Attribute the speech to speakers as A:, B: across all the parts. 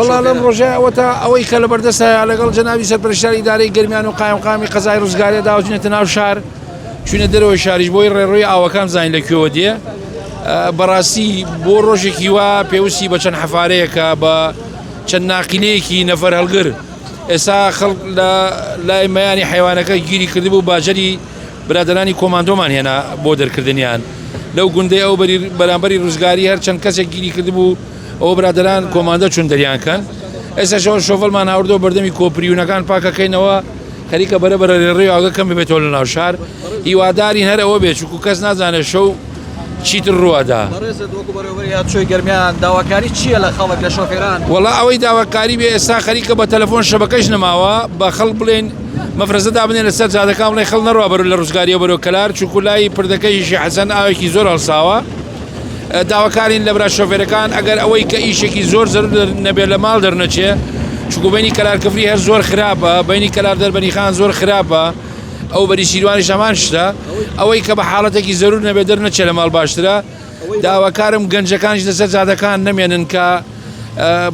A: والله لەم ڕۆژە ئەوەتە ئەوەی کە لە بەردەستە لەگەڵ جەنابی سەرپەرشتیاری ئیدارەی گەرمیان و قایمقامی قەزای ڕزگاریە داوچنێتە ناو شار چونە دەرەوەی شاریش بۆی ڕێڕۆی ئاوەکان زانین لەکوێوە دێ بەڕاستی بۆ ڕۆژێکی وا پێویستی بە چەند حەفارەیەکە بە چەند ناقینەیەکی نەفەر هەڵگر ئێستا خەڵک لە لای مەیانی حیوانەکە گیری کردبوو باجەری برادرانی کۆماندۆمان هێنا بۆ دەرکردنیان لەو گوندەی ئەو بەرامبەری ڕزگاری هەر چەند کەسێک گیری کردبوو ئەوە برادران کۆماندە چون دەریانکەن ئێستا شۆفەڵمان هاوردۆ بەردەمی کۆپریونەکان پاکەکەینەوە خەریکە بەرەبەرە ڕێڕێی ئاگە کەم بێتەوە لە ناو شار هیوادارین هەر ئەوە بێت چونکو کەس نازانێت شەو چیتر ڕووادا
B: چۆی گەرمیان داواکاری چییە لە خەڵک لە شۆفێران
A: وڵا ئەوەی داواکاری بێ ئێستا خەریکە بە تەلەفۆن شەبەکەش نەماوە بە خەڵک بڵێن مەفرەزەدا بنێن لەسەر جادەکان بڵێن خەڵ نەڕوا بەرو لە ڕزگاریە بەرەو کەلار چونکو لای پردەکەیشی حەسەن ئاوێکی زۆر هەڵساوە داواکارین لە برا شۆفێرەکان ئەگەر ئەوەی کە ئیشێکی زۆر زەرور نەبێت لە ماڵ دەرنەچێ چونکو بینی کەلارکەفری هەر زۆر خراپە بینی کەلار دەربەنیخان زۆر خراپە ئەو بەری سیروانی شەمان شتە ئەوەی کە بە حاڵەتێکی زەرور نەبێت دەرنەچێ لە ماڵ باشترە داواکارم گەنجەکانش لەسەر جادەکان نەمێنن کە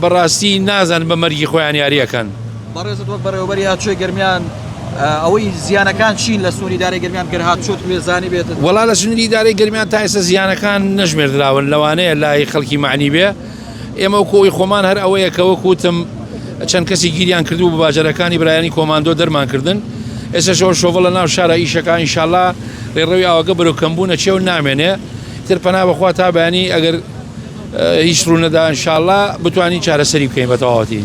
A: بەڕاستی نازان بە مەرگی خۆیان یاریەکەن
B: بەڕێزت وەک بەڕێوەبەری هاتووی گەرمیان ئەوەی زیانەکان چین لە سنووری ئیدارەی گەرمیان کرد هاتووت پێزانی بێت
A: وڵا لە سنووری ئیدارەی گەرمیان تا ئێستا زیانەکان نەژمێردراون لەوانەیە لای خەڵکی معنی بێ ئێمە کۆی خۆمان هەر ئەوەیە کە وەکوتم چەند کەسی گیریان کردو بە باجەرەکانی برایانی کۆماندۆ دەرمانکردن ئێستا شۆفە لە ناو شارە ئیشەکە ئینشاءالله ڕێڕەوی ئاوەکە بەرەو کەمبوونە چێ و نامێنێ تر پەنا بەخوا تا بەیانی ئەگەر هیچ ڕوونەدا ئینشاءالله بتوانین چارەسەری بکەین بە تەواوەتی